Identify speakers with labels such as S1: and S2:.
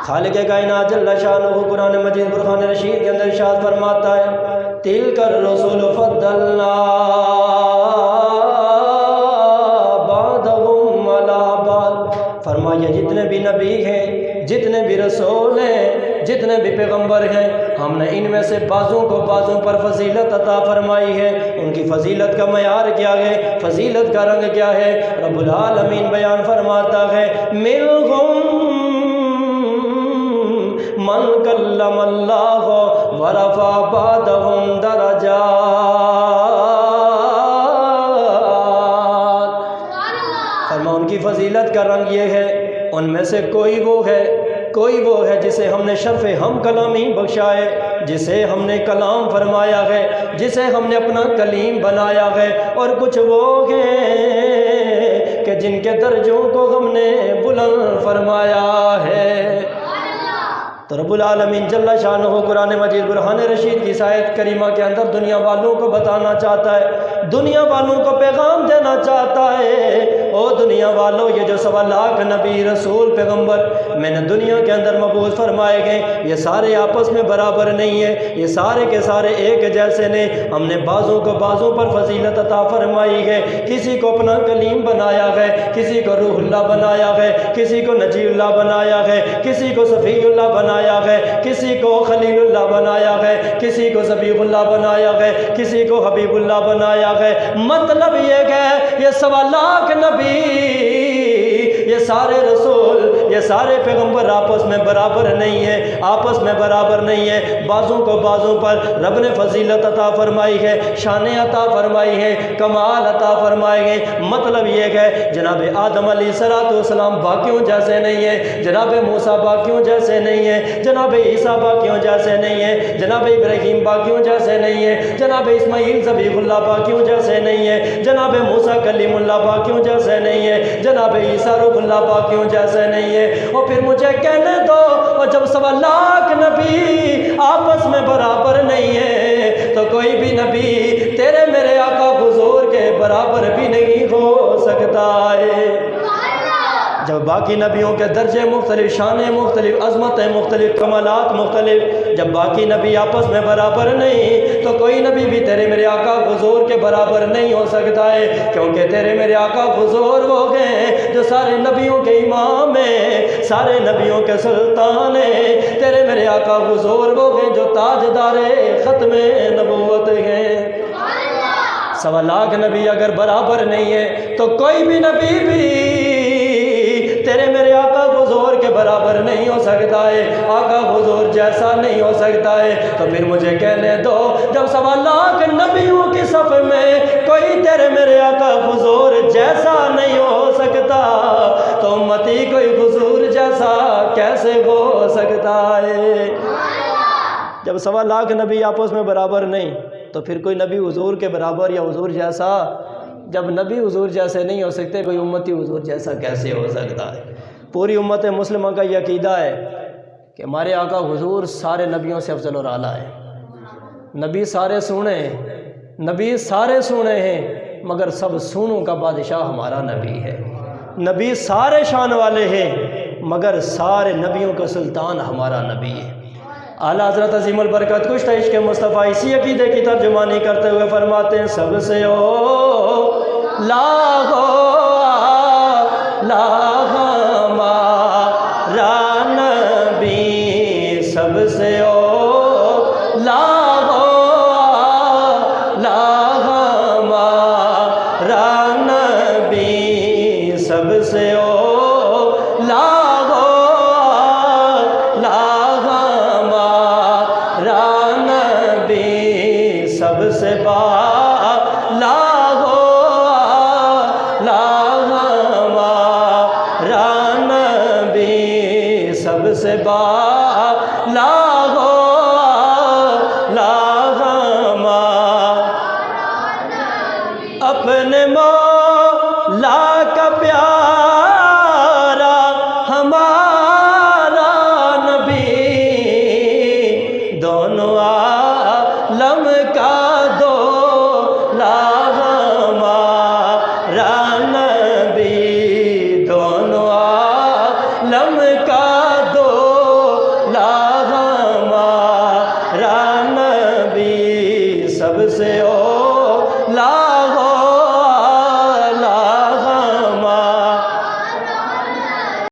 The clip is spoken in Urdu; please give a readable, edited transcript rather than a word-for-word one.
S1: خالق کائنات جل شانہ قرآن مجید فرقان رشید کے اندر ارشاد فرماتا ہے تلک الرسل فضلنا بعضهم علی بعض، فرمایا جتنے بھی نبی ہیں، جتنے بھی رسول ہیں، جتنے بھی پیغمبر ہیں، ہم نے ان میں سے بعضوں کو بعضوں پر فضیلت عطا فرمائی ہے۔ ان کی فضیلت کا معیار کیا ہے، فضیلت کا رنگ کیا ہے؟ رب العالمین بیان فرماتا ہے منہم من کلم اللہ ورفع بعضهم درجات، فرما ان کی فضیلت کا رنگ یہ ہے، ان میں سے کوئی وہ ہے جسے ہم نے شرف ہم کلامی بخشا ہے، جسے ہم نے کلام فرمایا ہے، جسے ہم نے اپنا کلیم بنایا ہے، اور کچھ وہ ہیں کہ جن کے درجوں کو ہم نے بلند فرمایا ہے۔ تو رب العالمین جل شانہ قرآن مجید برہان رشید کی آیت کریمہ کے اندر دنیا والوں کو بتانا چاہتا ہے، دنیا والوں کو پیغام دینا چاہتا ہے، او دنیا والوں یہ جو 1.25 لاکھ نبی رسول پیغمبر میں نے دنیا کے اندر مبعوث فرمائے گئے، یہ سارے آپس میں برابر نہیں ہیں، یہ سارے کے سارے ایک جیسے نہیں، ہم نے بعضوں کو بعضوں پر فضیلت عطا فرمائی ہے، کسی کو اپنا کلیم بنایا ہے، کسی کو روح اللہ بنایا ہے، کسی کو نجی اللہ بنایا ہے، کسی کو صفی اللہ بنایا ہے، کسی کو خلیل اللہ بنایا ہے، کسی کو ذبیح اللہ بنایا ہے، کسی کو حبیب اللہ بنایا ہے۔ مطلب یہ ہے یہ 1.25 لاکھ نبی، یہ سارے رسول، یہ سارے پیغمبر آپس میں برابر نہیں ہیں، آپس میں برابر نہیں ہیں، بعضوں کو بعضوں پر رب نے فضیلت عطا فرمائی ہے، شان عطا فرمائی ہے، کمال عطا فرمائے گئے۔ مطلب یہ ہے جناب آدم علیہ السلام باقیوں جیسے نہیں ہیں، جناب موسیٰ باقیوں جیسے نہیں ہیں، جناب عیسیٰ باقیوں جیسے نہیں ہیں، جناب ابراہیم باقیوں جیسے نہیں ہیں، جناب اسماعیل ذبیح اللہ باقیوں جیسے نہیں ہیں، جناب موسیٰ کلیم اللہ باقیوں جیسے نہیں ہیں، جناب عیسیٰ روح اللہ باقیوں جیسے نہیں ہے۔ اور پھر مجھے کہنے دو، اور جب 1.25 لاکھ نبی آپس میں برابر نہیں ہے تو کوئی بھی نبی تیرے میرے آقا حضور کے برابر بھی نہیں ہو سکتا ہے۔ جب باقی نبیوں کے درجے مختلف، شانیں مختلف، عظمتیں مختلف، کمالات مختلف، جب باقی نبی آپس میں برابر نہیں تو کوئی نبی بھی تیرے میرے آقا حضور کے برابر نہیں ہو سکتا ہے، کیونکہ تیرے میرے آقا حضور وہ ہیں جو سارے نبیوں کے امام ہیں، سارے نبیوں کے سلطان ہیں، تیرے میرے آقا حضور وہ ہیں جو تاجدار ختم نبوت ہیں۔ 1.25 لاکھ نبی اگر برابر نہیں ہے تو کوئی بھی نبی بھی تیرے میرے آقا حضور کے برابر نہیں ہو سکتا ہے، آقا حضور جیسا نہیں ہو سکتا ہے۔ تو پھر مجھے کہنے دو جب 1.25 لاکھ نبیوں کی صف میں کوئی تیرے میرے آقا حضور جیسا نہیں ہو سکتا تو امتی کوئی حضور جیسا کیسے ہو سکتا ہے؟ جب 1.25 لاکھ نبی آپس میں برابر نہیں تو پھر کوئی نبی حضور کے برابر یا حضور جیسا، جب نبی حضور جیسے نہیں ہو سکتے کوئی امتی حضور جیسا کیسے ہو سکتا ہے؟ پوری امت مسلمہ کا یہ عقیدہ ہے کہ ہمارے آقا حضور سارے نبیوں سے افضل اور اعلیٰ ہے۔ نبی سارے سونے ہیں، نبی سارے سونے ہیں، مگر سب سونوں کا بادشاہ ہمارا نبی ہے۔ نبی سارے شان والے ہیں، مگر سارے نبیوں کا سلطان ہمارا نبی ہے۔ اعلیٰ حضرت عظیم البرکت کشتہ عشق مصطفیٰ اسی عقیدے کی ترجمانی کرتے ہوئے فرماتے ہیں سب سے ہمارا نبی، سب سے ہمارا نبی، سب سے سب سے سب سے اپنے مولا کا پیارا ہمارا نبی، دونوں عالم کا ہمارا نبی، دونوں عالم کا لا